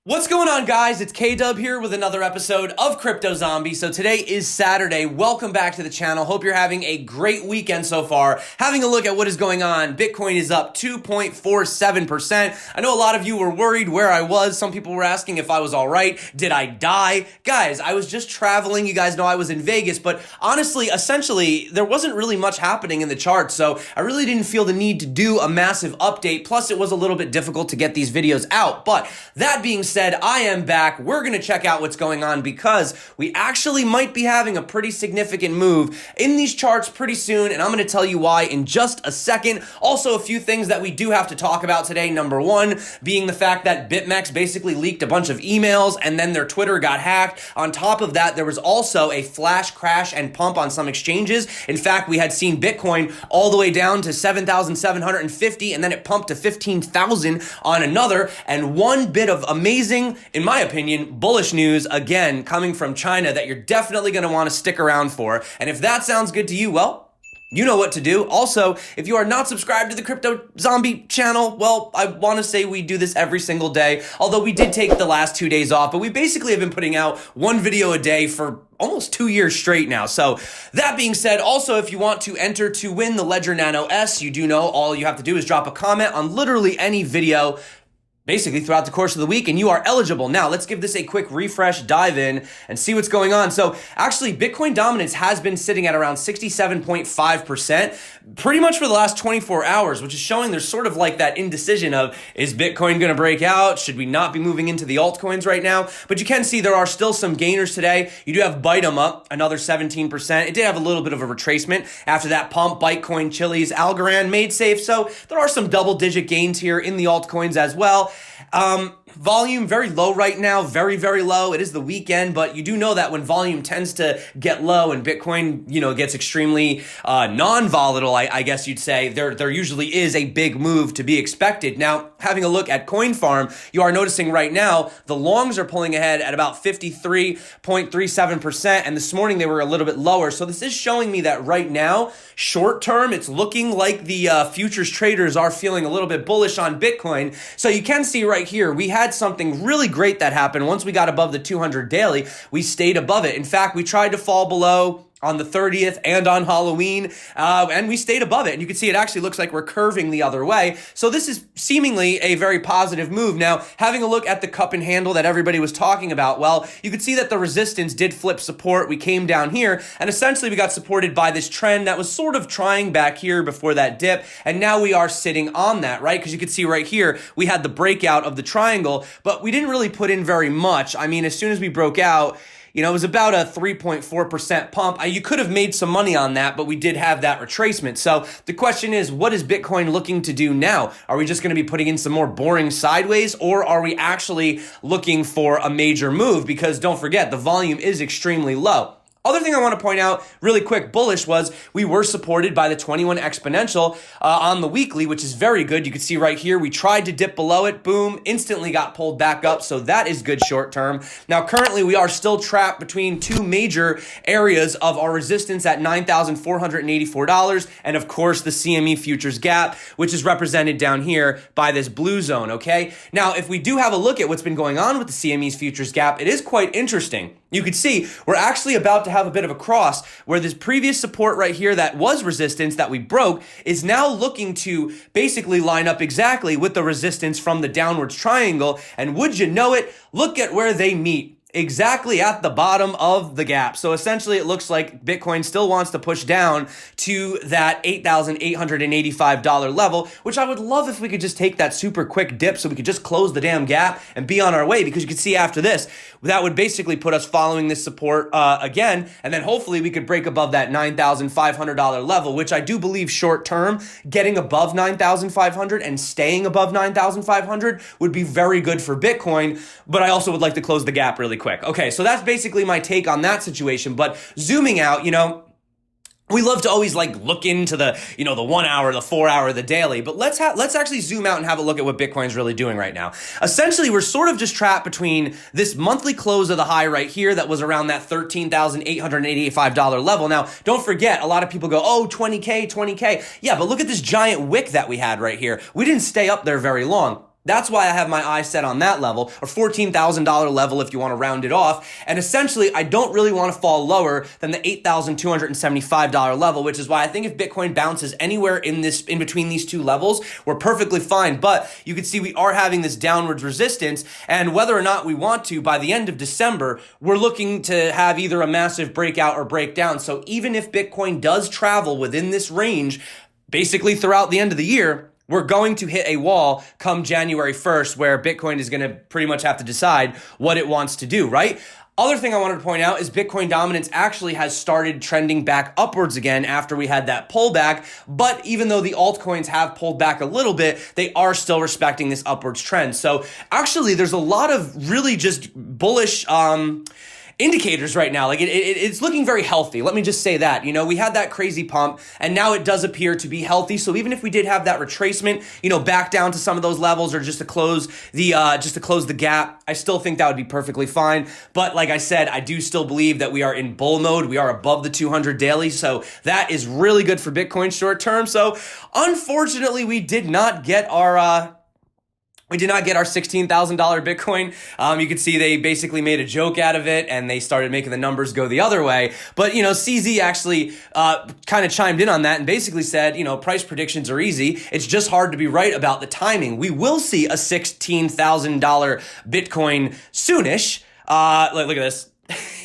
What's going on, guys? It's K-Dub here with another episode of Crypto Zombie. So today is Saturday. Welcome back to the channel. Hope you're having a great weekend so far. Having a look at what is going on. Bitcoin is up 2.47%. I know a lot of you were worried where I was. Some people were asking if I was all right. Did I die? Guys, I was just traveling. You guys know I was in Vegas, but honestly, essentially, there wasn't really much happening in the charts. So I really didn't feel the need to do a massive update. Plus, it was a little bit difficult to get these videos out. But that being said, I am back. We're going to check out what's going on because we actually might be having a pretty significant move in these charts pretty soon, and I'm going to tell you why in just a second. Also, a few things that we do have to talk about today. Number one being the fact that BitMEX basically leaked a bunch of emails and then their Twitter got hacked. On top of that, there was also a flash crash and pump on some exchanges. In fact, we had seen Bitcoin all the way down to 7,750 and then it pumped to 15,000 on another. And one bit of amazing, in my opinion, bullish news, again, coming from China that you're definitely going to want to stick around for. And if that sounds good to you, well, you know what to do. Also, if you are not subscribed to the Crypto Zombie channel, well, I want to say we do this every single day, although we did take the last 2 days off, but we basically have been putting out one video a day for almost 2 years straight now. So that being said, also, if you want to enter to win the Ledger Nano S, you do know all you have to do is drop a comment on literally any video basically throughout the course of the week, and you are eligible. Now, let's give this a quick refresh, dive in, and see what's going on. So, actually, Bitcoin dominance has been sitting at around 67.5% pretty much for the last 24 hours, which is showing there's sort of like that indecision of, is Bitcoin going to break out? Should we not be moving into the altcoins right now? But you can see there are still some gainers today. You do have Bytem up, another 17%. It did have a little bit of a retracement after that pump. Bytecoin, Chiliz, Algorand, made safe. So, there are some double-digit gains here in the altcoins as well. Volume very low right now, very, very low. It is the weekend, but you do know that when volume tends to get low and Bitcoin, gets extremely non-volatile, I guess you'd say, there usually is a big move to be expected. Now, having a look at Coin Farm, you are noticing right now the longs are pulling ahead at about 53.37%, and this morning they were a little bit lower. So this is showing me that right now, short term, it's looking like the futures traders are feeling a little bit bullish on Bitcoin. So you can see right here, we had something really great that happened. Once we got above the 200 daily, we stayed above it. In fact, we tried to fall below on the 30th and on Halloween, and we stayed above it. And you can see it actually looks like we're curving the other way. So this is seemingly a very positive move. Now, having a look at the cup and handle that everybody was talking about, well, you could see that the resistance did flip support. We came down here, and essentially we got supported by this trend that was sort of trying back here before that dip, and now we are sitting on that, right? Because you could see right here, we had the breakout of the triangle, but we didn't really put in very much. I mean, as soon as we broke out, it was about a 3.4% pump. You could have made some money on that, but we did have that retracement. So the question is, what is Bitcoin looking to do now? Are we just going to be putting in some more boring sideways, or are we actually looking for a major move? Because don't forget, the volume is extremely low. Other thing I want to point out really quick, bullish, was we were supported by the 21 exponential on the weekly, which is very good. You can see right here, we tried to dip below it, boom, instantly got pulled back up. So that is good short term. Now, currently, we are still trapped between two major areas of our resistance at $9,484. And of course, the CME futures gap, which is represented down here by this blue zone, okay? Now, if we do have a look at what's been going on with the CME's futures gap, it is quite interesting. You could see we're actually about to have a bit of a cross where this previous support right here that was resistance that we broke is now looking to basically line up exactly with the resistance from the downwards triangle. And would you know it, look at where they meet. Exactly at the bottom of the gap. So essentially it looks like Bitcoin still wants to push down to that $8,885 level, which I would love if we could just take that super quick dip so we could just close the damn gap and be on our way, because you can see after this, that would basically put us following this support again, and then hopefully we could break above that $9,500 level, which I do believe short term, getting above 9,500 and staying above 9,500 would be very good for Bitcoin, but I also would like to close the gap really quick. Okay, so that's basically my take on that situation. But zooming out, we love to always look into the, the 1 hour, the 4 hour, the daily, but let's actually zoom out and have a look at what Bitcoin's really doing right now. Essentially, we're sort of just trapped between this monthly close of the high right here that was around that $13,885 level. Now, don't forget, a lot of people go, oh, 20K. Yeah, but look at this giant wick that we had right here. We didn't stay up there very long. That's why I have my eye set on that level, or $14,000 level if you want to round it off. And essentially, I don't really want to fall lower than the $8,275 level, which is why I think if Bitcoin bounces anywhere in between these two levels, we're perfectly fine. But you can see we are having this downwards resistance, and whether or not we want to, by the end of December, we're looking to have either a massive breakout or breakdown. So even if Bitcoin does travel within this range, basically throughout the end of the year, we're going to hit a wall come January 1st where Bitcoin is going to pretty much have to decide what it wants to do, right? Other thing I wanted to point out is Bitcoin dominance actually has started trending back upwards again after we had that pullback. But even though the altcoins have pulled back a little bit, they are still respecting this upwards trend. So actually, there's a lot of really just bullish indicators right now. Like it's looking very healthy. Let me just say that. You know, we had that crazy pump and now it does appear to be healthy. So even if we did have that retracement, you know, back down to some of those levels or just to close the gap, I still think that would be perfectly fine. But like I said, I do still believe that we are in bull mode. We are above the 200 daily. So that is really good for Bitcoin short term. So unfortunately, we did not get our $16,000 Bitcoin. You can see they basically made a joke out of it and they started making the numbers go the other way. But, you know, CZ actually kind of chimed in on that and basically said, you know, price predictions are easy. It's just hard to be right about the timing. We will see a $16,000 Bitcoin soonish. Look at this.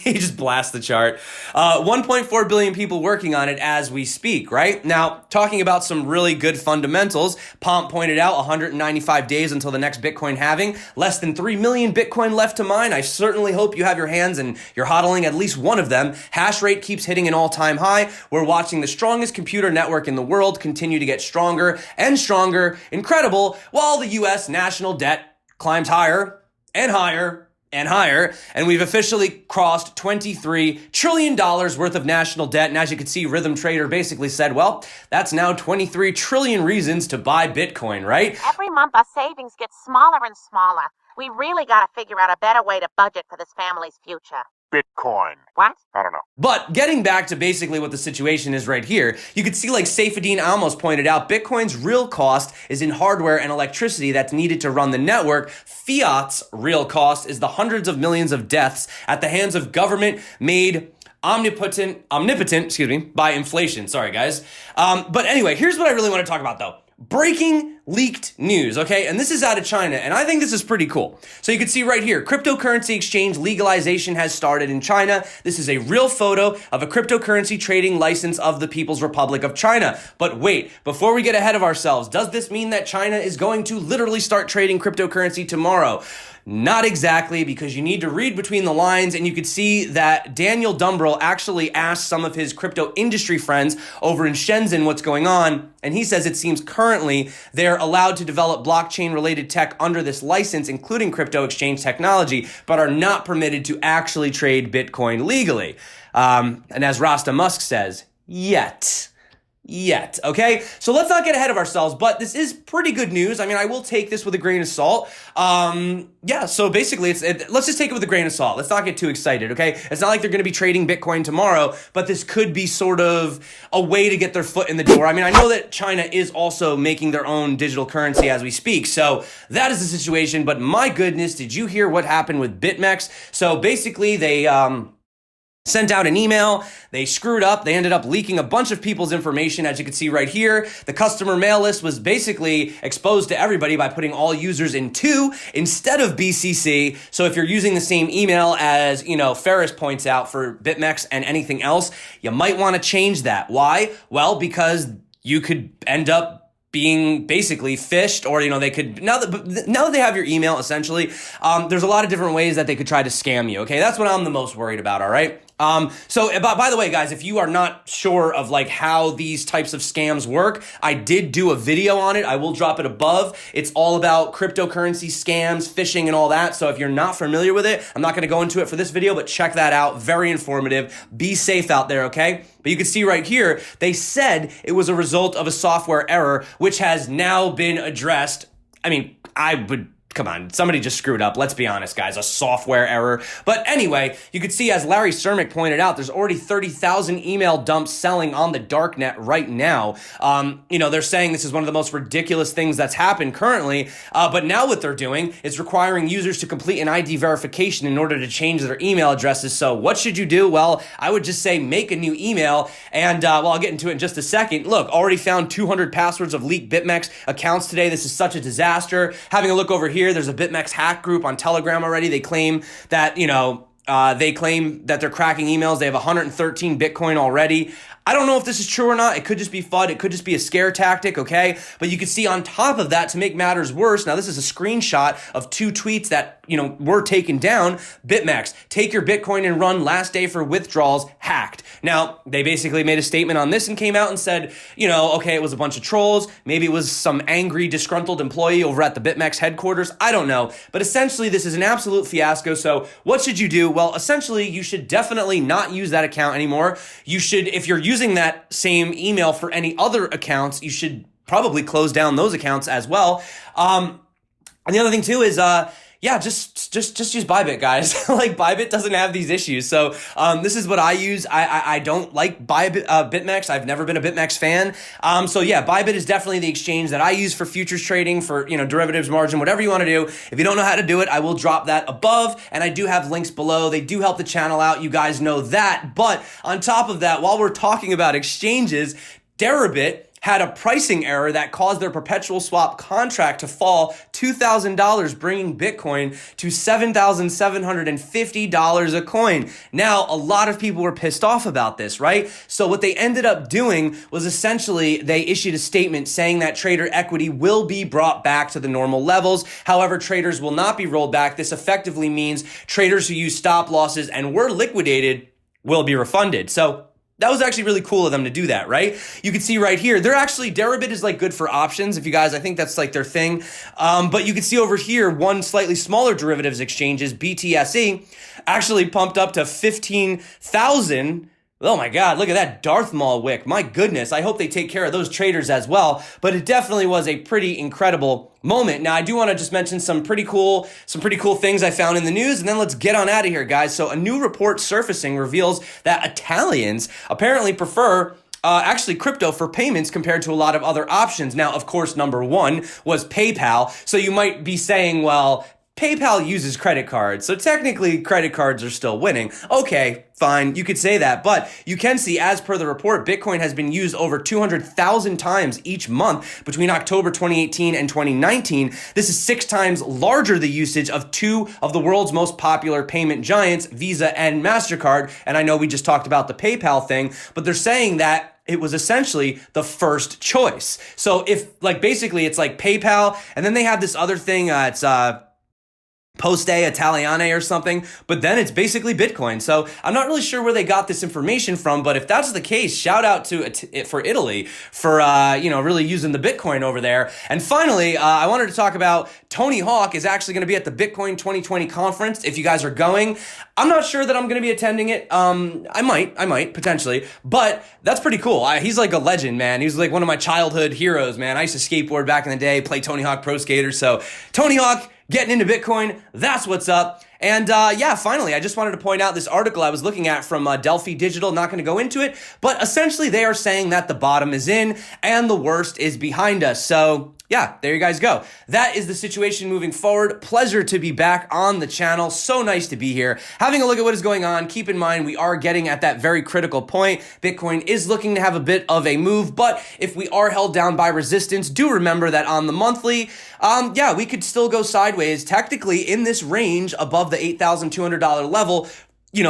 He just blasts the chart. 1.4 billion people working on it as we speak, right? Now, talking about some really good fundamentals, Pomp pointed out 195 days until the next Bitcoin halving, less than 3 million Bitcoin left to mine. I certainly hope you have your hands and you're hodling at least one of them. Hash rate keeps hitting an all-time high. We're watching the strongest computer network in the world continue to get stronger and stronger. Incredible, while the US national debt climbs higher and higher and higher, and we've officially crossed $23 trillion worth of national debt. And as you can see, Rhythm Trader basically said, well, that's now 23 trillion reasons to buy Bitcoin, right? Every month our savings get smaller and smaller. We really got to figure out a better way to budget for this family's future. Bitcoin. What? I don't know. But getting back to basically what the situation is right here, you can see like Saifedean Almos pointed out, Bitcoin's real cost is in hardware and electricity that's needed to run the network. Fiat's real cost is the hundreds of millions of deaths at the hands of government made omnipotent, by inflation. Sorry, guys. But anyway, here's what I really want to talk about though. Breaking leaked news, okay? And this is out of China, and I think this is pretty cool. So you can see right here, cryptocurrency exchange legalization has started in China. This is a real photo of a cryptocurrency trading license of the People's Republic of China. But wait, before we get ahead of ourselves, does this mean that China is going to literally start trading cryptocurrency tomorrow? Not exactly, because you need to read between the lines, and you could see that Daniel Dumbrell actually asked some of his crypto industry friends over in Shenzhen what's going on, and he says it seems currently they're allowed to develop blockchain-related tech under this license, including crypto exchange technology, but are not permitted to actually trade Bitcoin legally. And as Rasta Musk says, yet, okay? So let's not get ahead of ourselves, but this is pretty good news. I mean, I will take this with a grain of salt. So basically, let's just take it with a grain of salt. Let's not get too excited, okay? It's not like they're going to be trading Bitcoin tomorrow, but this could be sort of a way to get their foot in the door. I mean, I know that China is also making their own digital currency as we speak, so that is the situation, but my goodness, did you hear what happened with BitMEX? So basically, they sent out an email, they screwed up, they ended up leaking a bunch of people's information. As you can see right here, the customer mail list was basically exposed to everybody by putting all users in 2 instead of BCC. So if you're using the same email as, you know, Ferris points out for BitMEX and anything else, you might want to change that. Why? Well, because you could end up being basically phished, or, you know, they could, now that they have your email, essentially, there's a lot of different ways that they could try to scam you, okay? That's what I'm the most worried about, all right? So by the way, guys, if you are not sure of like how these types of scams work, I did do a video on it. I will drop it above. It's all about cryptocurrency scams, phishing, and all that. So if you're not familiar with it, I'm not going to go into it for this video, but check that out. Very informative. Be safe out there, okay? But you can see right here, they said it was a result of a software error, which has now been addressed. I mean, I would come on, somebody just screwed up. Let's be honest, guys, a software error. But anyway, you could see, as Larry Cermak pointed out, there's already 30,000 email dumps selling on the darknet right now. They're saying this is one of the most ridiculous things that's happened currently. But now what they're doing is requiring users to complete an ID verification in order to change their email addresses. So what should you do? Well, I would just say make a new email. And I'll get into it in just a second. Look, already found 200 passwords of leaked BitMEX accounts today. This is such a disaster. Having a look over here, there's a BitMEX hack group on Telegram already. They claim that, they're cracking emails. They have 113 Bitcoin already. I don't know if this is true or not. It could just be FUD. It could just be a scare tactic, okay? But you can see on top of that, to make matters worse, now this is a screenshot of 2 tweets that, were taken down. BitMEX, take your Bitcoin and run, last day for withdrawals, hacked. Now, they basically made a statement on this and came out and said, okay, it was a bunch of trolls. Maybe it was some angry, disgruntled employee over at the BitMEX headquarters. I don't know. But essentially, this is an absolute fiasco. So what should you do? Well, essentially, you should definitely not use that account anymore. You should, if you're using that same email for any other accounts, you should probably close down those accounts as well. And the other thing too is, just use Bybit, guys. Like, Bybit doesn't have these issues. So, this is what I use. I don't like BitMEX. I've never been a BitMEX fan. Bybit is definitely the exchange that I use for futures trading, for, derivatives, margin, whatever you want to do. If you don't know how to do it, I will drop that above, and I do have links below. They do help the channel out. You guys know that. But on top of that, while we're talking about exchanges, Deribit had a pricing error that caused their perpetual swap contract to fall $2,000, bringing Bitcoin to $7,750 a coin. Now, a lot of people were pissed off about this, right? So what they ended up doing was essentially they issued a statement saying that trader equity will be brought back to the normal levels. However, traders will not be rolled back. This effectively means traders who use stop losses and were liquidated will be refunded. So that was actually really cool of them to do that, right? You can see right here, Deribit is like good for options. If you guys, I think that's like their thing. But you can see over here, one slightly smaller derivatives exchanges, BTSE, actually pumped up to 15,000. Oh my God, look at that Darth Maul wick. My goodness, I hope they take care of those traders as well. But it definitely was a pretty incredible moment. Now, I do want to just mention some pretty cool things I found in the news, and then let's get on out of here, guys. So a new report surfacing reveals that Italians apparently prefer crypto for payments compared to a lot of other options. Now, of course, number one was PayPal. So you might be saying, well, PayPal uses credit cards, so technically credit cards are still winning. Okay, fine, you could say that, but you can see, as per the report, Bitcoin has been used over 200,000 times each month between October 2018 and 2019. This is 6 times larger the usage of 2 of the world's most popular payment giants, Visa and MasterCard. And I know we just talked about the PayPal thing, but they're saying that it was essentially the first choice. So if, basically it's like PayPal, and then they have this other thing, it's Poste Italiane or something, but then it's basically Bitcoin. So I'm not really sure where they got this information from, but if that's the case, shout out for Italy for really using the Bitcoin over there. And finally, I wanted to talk about Tony Hawk is actually going to be at the Bitcoin 2020 conference. If you guys are going, I'm not sure that I'm going to be attending it. I might potentially, but that's pretty cool. He's like a legend, man. He's like one of my childhood heroes, man. I used to skateboard back in the day, play Tony Hawk Pro Skater. So Tony Hawk, getting into Bitcoin, that's what's up. And finally, I just wanted to point out this article I was looking at from Delphi Digital. Not going to go into it, but essentially they are saying that the bottom is in and the worst is behind us. So yeah, there you guys go. That is the situation moving forward. Pleasure to be back on the channel. So nice to be here. Having a look at what is going on. Keep in mind, we are getting at that very critical point. Bitcoin is looking to have a bit of a move, but if we are held down by resistance, do remember that on the monthly, we could still go sideways, technically in this range above the $8,200 level,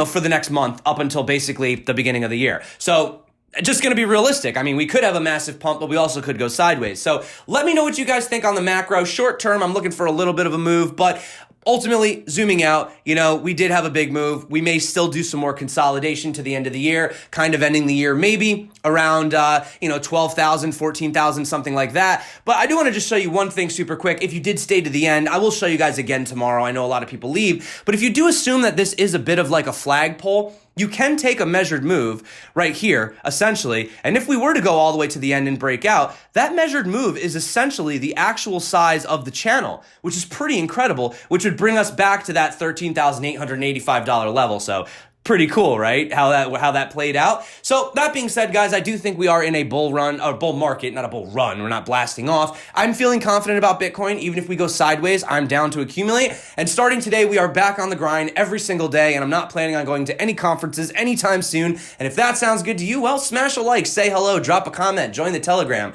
for the next month up until basically the beginning of the year. So just going to be realistic. I mean, we could have a massive pump, but we also could go sideways. So let me know what you guys think on the macro. Short term, I'm looking for a little bit of a move, but ultimately, zooming out, we did have a big move. We may still do some more consolidation to the end of the year, kind of ending the year maybe around, 12,000, 14,000, something like that. But I do want to just show you one thing super quick. If you did stay to the end, I will show you guys again tomorrow. I know a lot of people leave, but if you do assume that this is a bit of like a flagpole, you can take a measured move right here, essentially, and if we were to go all the way to the end and break out, that measured move is essentially the actual size of the channel, which is pretty incredible, which would bring us back to that $13,885 level. So pretty cool, right? How that played out. So that being said, guys, I do think we are in a bull run, or bull market, not a bull run. We're not blasting off. I'm feeling confident about Bitcoin. Even if we go sideways, I'm down to accumulate. And starting today, we are back on the grind every single day, and I'm not planning on going to any conferences anytime soon. And if that sounds good to you, well, smash a like, say hello, drop a comment, join the Telegram,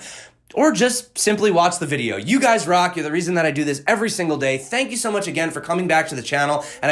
or just simply watch the video. You guys rock. You're the reason that I do this every single day. Thank you so much again for coming back to the channel. And I